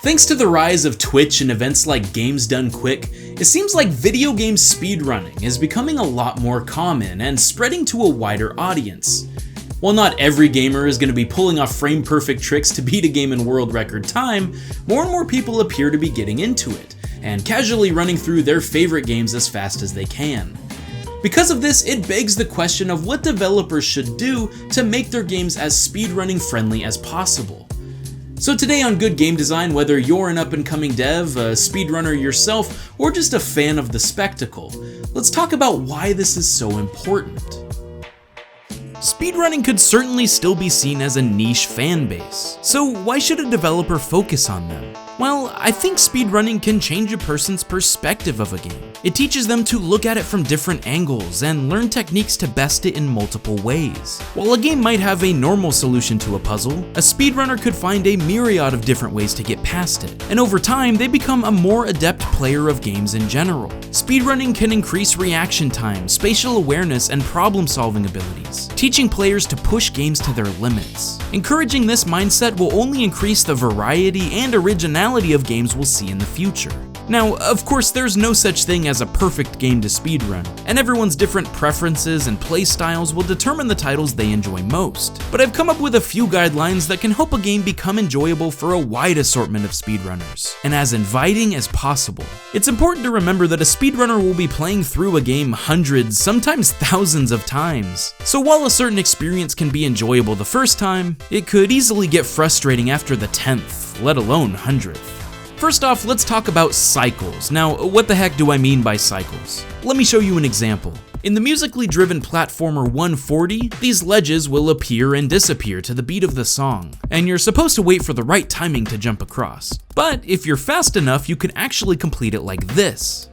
Thanks to the rise of Twitch and events like Games Done Quick, it seems like video game speedrunning is becoming a lot more common and spreading to a wider audience. While not every gamer is going to be pulling off frame-perfect tricks to beat a game in world record time, more and more people appear to be getting into it, and casually running through their favorite games as fast as they can. Because of this, it begs the question of what developers should do to make their games as speedrunning friendly as possible. So today on Good Game Design, whether you're an up-and-coming dev, a speedrunner yourself, or just a fan of the spectacle, let's talk about why this is so important. Speedrunning could certainly still be seen as a niche fan base, so why should a developer focus on them? Well, I think speedrunning can change a person's perspective of a game. It teaches them to look at it from different angles and learn techniques to best it in multiple ways. While a game might have a normal solution to a puzzle, a speedrunner could find a myriad of different ways to get past it, and over time they become a more adept player of games in general. Speedrunning can increase reaction time, spatial awareness, and problem-solving abilities, teaching players to push games to their limits. Encouraging this mindset will only increase the variety and originality of games we'll see in the future. Now, of course, there's no such thing as a perfect game to speedrun, and everyone's different preferences and play styles will determine the titles they enjoy most. But I've come up with a few guidelines that can help a game become enjoyable for a wide assortment of speedrunners, and as inviting as possible. It's important to remember that a speedrunner will be playing through a game hundreds, sometimes thousands of times. So while a certain experience can be enjoyable the first time, it could easily get frustrating after the 10th, let alone 100th. First off, let's talk about cycles. Now, what the heck do I mean by cycles? Let me show you an example. In the musically driven platformer 140, these ledges will appear and disappear to the beat of the song, and you're supposed to wait for the right timing to jump across. But if you're fast enough, you can actually complete it like this.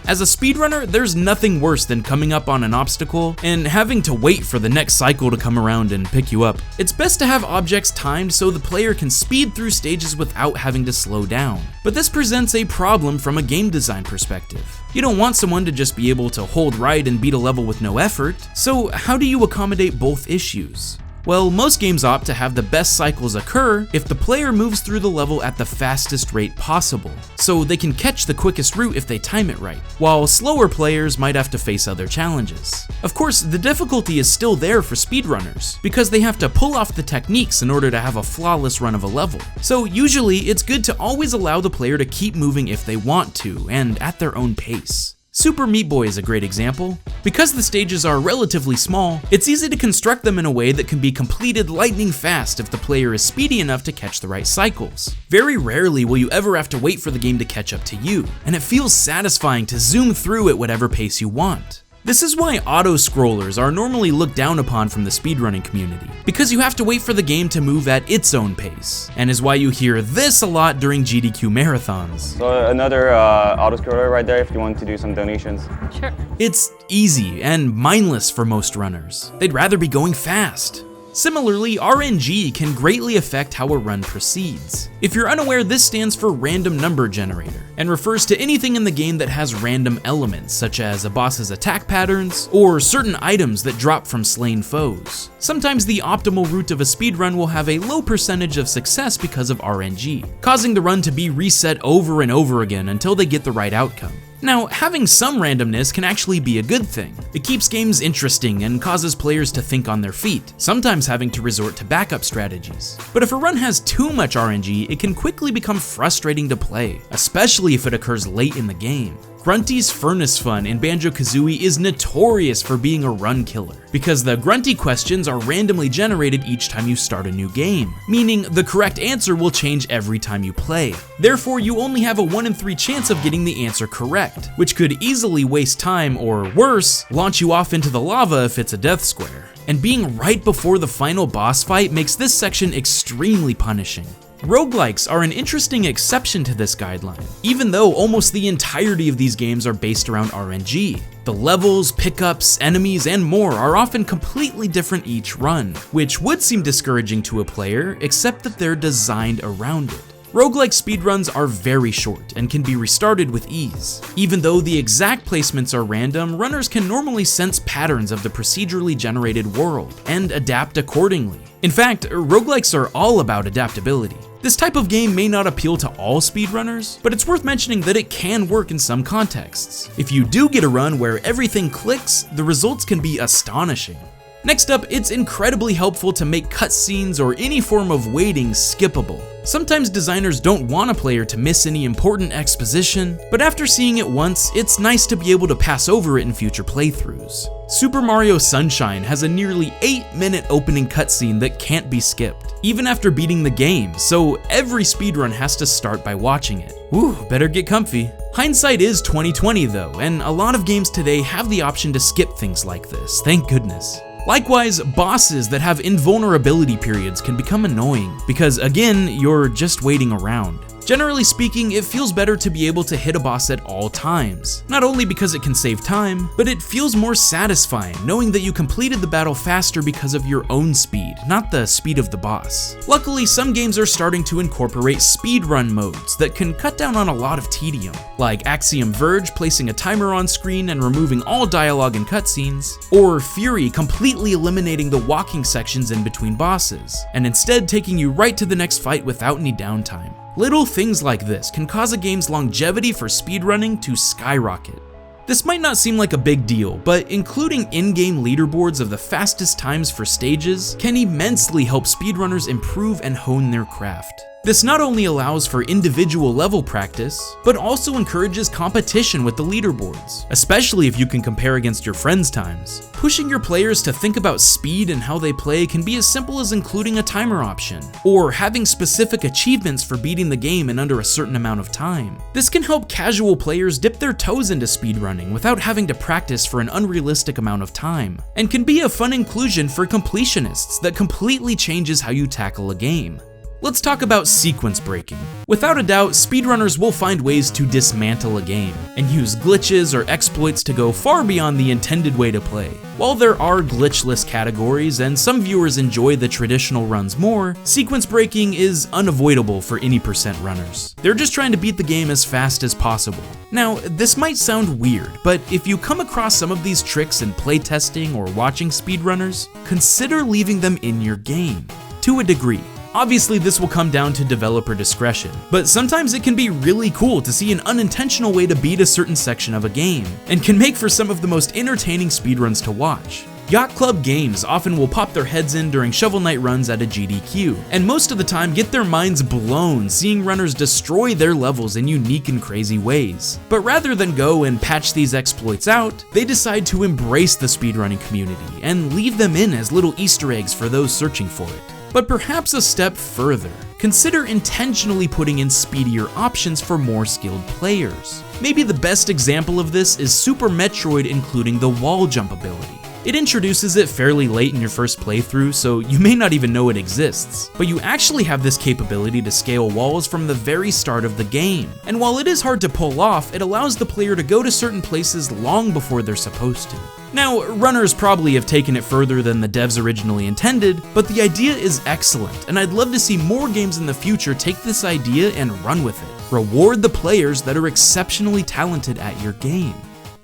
As a speedrunner, there's nothing worse than coming up on an obstacle and having to wait for the next cycle to come around and pick you up. It's best to have objects timed so the player can speed through stages without having to slow down. But this presents a problem from a game design perspective. You don't want someone to just be able to hold right and beat a level with no effort, so how do you accommodate both issues? Well, most games opt to have the best cycles occur if the player moves through the level at the fastest rate possible, so they can catch the quickest route if they time it right, while slower players might have to face other challenges. Of course, the difficulty is still there for speedrunners, because they have to pull off the techniques in order to have a flawless run of a level. So usually, it's good to always allow the player to keep moving if they want to, and at their own pace. Super Meat Boy is a great example. Because the stages are relatively small, it's easy to construct them in a way that can be completed lightning fast if the player is speedy enough to catch the right cycles. Very rarely will you ever have to wait for the game to catch up to you, and it feels satisfying to zoom through at whatever pace you want. This is why auto-scrollers are normally looked down upon from the speedrunning community, because you have to wait for the game to move at its own pace, and is why you hear this a lot during GDQ marathons. So another auto-scroller right there if you want to do some donations. Sure. It's easy and mindless for most runners. They'd rather be going fast. Similarly, RNG can greatly affect how a run proceeds. If you're unaware, this stands for Random Number Generator, and refers to anything in the game that has random elements, such as a boss's attack patterns, or certain items that drop from slain foes. Sometimes the optimal route of a speedrun will have a low percentage of success because of RNG, causing the run to be reset over and over again until they get the right outcome. Now, having some randomness can actually be a good thing. It keeps games interesting and causes players to think on their feet, sometimes having to resort to backup strategies. But if a run has too much RNG, it can quickly become frustrating to play, especially if it occurs late in the game. Grunty's Furnace Fun in Banjo-Kazooie is notorious for being a run killer, because the Grunty questions are randomly generated each time you start a new game, meaning the correct answer will change every time you play. Therefore, you only have a 1 in 3 chance of getting the answer correct, which could easily waste time, or worse, launch you off into the lava if it's a death square. And being right before the final boss fight makes this section extremely punishing. Roguelikes are an interesting exception to this guideline, even though almost the entirety of these games are based around RNG. The levels, pickups, enemies, and more are often completely different each run, which would seem discouraging to a player, except that they're designed around it. Roguelike speedruns are very short and can be restarted with ease. Even though the exact placements are random, runners can normally sense patterns of the procedurally generated world and adapt accordingly. In fact, roguelikes are all about adaptability. This type of game may not appeal to all speedrunners, but it's worth mentioning that it can work in some contexts. If you do get a run where everything clicks, the results can be astonishing. Next up, it's incredibly helpful to make cutscenes or any form of waiting skippable. Sometimes designers don't want a player to miss any important exposition, but after seeing it once, it's nice to be able to pass over it in future playthroughs. Super Mario Sunshine has a nearly 8-minute opening cutscene that can't be skipped, even after beating the game, so every speedrun has to start by watching it. Whew, better get comfy. Hindsight is 2020 though, and a lot of games today have the option to skip things like this, thank goodness. Likewise, bosses that have invulnerability periods can become annoying, because again, you're just waiting around. Generally speaking, it feels better to be able to hit a boss at all times. Not only because it can save time, but it feels more satisfying knowing that you completed the battle faster because of your own speed, not the speed of the boss. Luckily, some games are starting to incorporate speedrun modes that can cut down on a lot of tedium, like Axiom Verge placing a timer on screen and removing all dialogue and cutscenes, or Fury completely eliminating the walking sections in between bosses, and instead taking you right to the next fight without any downtime. Little things like this can cause a game's longevity for speedrunning to skyrocket. This might not seem like a big deal, but including in-game leaderboards of the fastest times for stages can immensely help speedrunners improve and hone their craft. This not only allows for individual level practice, but also encourages competition with the leaderboards, especially if you can compare against your friends' times. Pushing your players to think about speed and how they play can be as simple as including a timer option, or having specific achievements for beating the game in under a certain amount of time. This can help casual players dip their toes into speedrunning without having to practice for an unrealistic amount of time, and can be a fun inclusion for completionists that completely changes how you tackle a game. Let's talk about sequence breaking. Without a doubt, speedrunners will find ways to dismantle a game, and use glitches or exploits to go far beyond the intended way to play. While there are glitchless categories, and some viewers enjoy the traditional runs more, sequence breaking is unavoidable for any percent runners. They're just trying to beat the game as fast as possible. Now, this might sound weird, but if you come across some of these tricks in playtesting or watching speedrunners, consider leaving them in your game, to a degree. Obviously, this will come down to developer discretion, but sometimes it can be really cool to see an unintentional way to beat a certain section of a game, and can make for some of the most entertaining speedruns to watch. Yacht Club Games often will pop their heads in during Shovel Knight runs at a GDQ, and most of the time get their minds blown seeing runners destroy their levels in unique and crazy ways. But rather than go and patch these exploits out, they decide to embrace the speedrunning community and leave them in as little Easter eggs for those searching for it. But perhaps a step further, consider intentionally putting in speedier options for more skilled players. Maybe the best example of this is Super Metroid including the wall jump ability. It introduces it fairly late in your first playthrough, so you may not even know it exists, but you actually have this capability to scale walls from the very start of the game. And while it is hard to pull off, it allows the player to go to certain places long before they're supposed to. Now, runners probably have taken it further than the devs originally intended, but the idea is excellent, and I'd love to see more games in the future take this idea and run with it. Reward the players that are exceptionally talented at your game.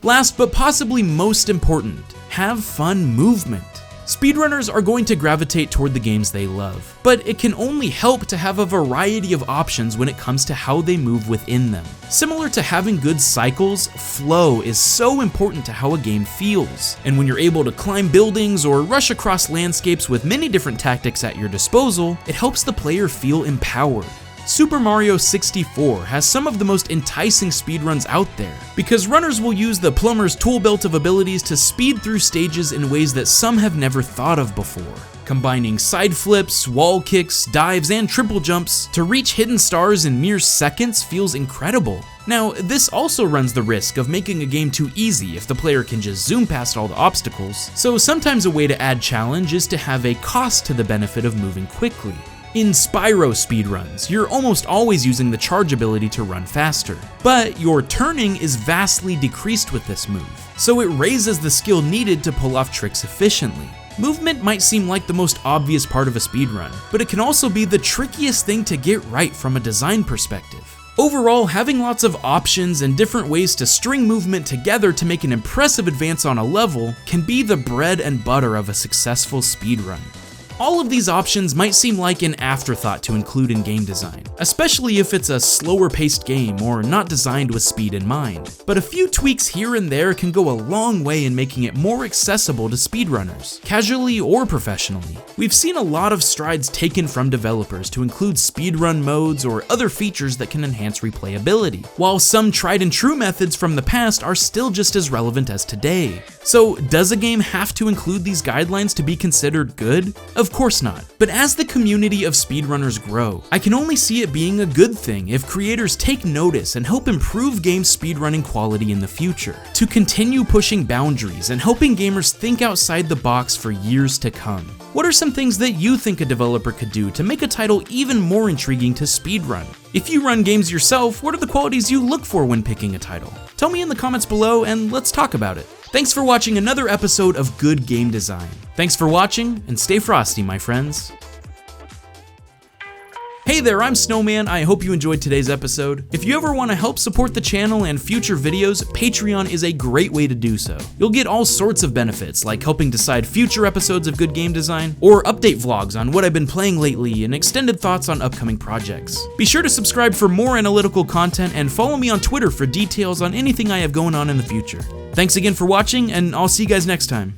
Last but possibly most important, have fun movement. Speedrunners are going to gravitate toward the games they love, but it can only help to have a variety of options when it comes to how they move within them. Similar to having good cycles, flow is so important to how a game feels, and when you're able to climb buildings or rush across landscapes with many different tactics at your disposal, it helps the player feel empowered. Super Mario 64 has some of the most enticing speedruns out there, because runners will use the plumber's tool belt of abilities to speed through stages in ways that some have never thought of before. Combining side flips, wall kicks, dives, and triple jumps to reach hidden stars in mere seconds feels incredible. Now, this also runs the risk of making a game too easy if the player can just zoom past all the obstacles, so sometimes a way to add challenge is to have a cost to the benefit of moving quickly. In Spyro speedruns, you're almost always using the charge ability to run faster, but your turning is vastly decreased with this move, so it raises the skill needed to pull off tricks efficiently. Movement might seem like the most obvious part of a speedrun, but it can also be the trickiest thing to get right from a design perspective. Overall, having lots of options and different ways to string movement together to make an impressive advance on a level can be the bread and butter of a successful speedrun. All of these options might seem like an afterthought to include in game design, especially if it's a slower paced game or not designed with speed in mind. But a few tweaks here and there can go a long way in making it more accessible to speedrunners, casually or professionally. We've seen a lot of strides taken from developers to include speedrun modes or other features that can enhance replayability, while some tried and true methods from the past are still just as relevant as today. So does a game have to include these guidelines to be considered good? Of course not. But as the community of speedrunners grow, I can only see it being a good thing if creators take notice and help improve game speedrunning quality in the future, to continue pushing boundaries and helping gamers think outside the box for years to come. What are some things that you think a developer could do to make a title even more intriguing to speedrun? If you run games yourself, what are the qualities you look for when picking a title? Tell me in the comments below and let's talk about it. Thanks for watching another episode of Good Game Design. Thanks for watching and stay frosty, my friends. Hey there, I'm Snowman. I hope you enjoyed today's episode. If you ever want to help support the channel and future videos, Patreon is a great way to do so. You'll get all sorts of benefits, like helping decide future episodes of Good Game Design, or update vlogs on what I've been playing lately and extended thoughts on upcoming projects. Be sure to subscribe for more analytical content and follow me on Twitter for details on anything I have going on in the future. Thanks again for watching, and I'll see you guys next time.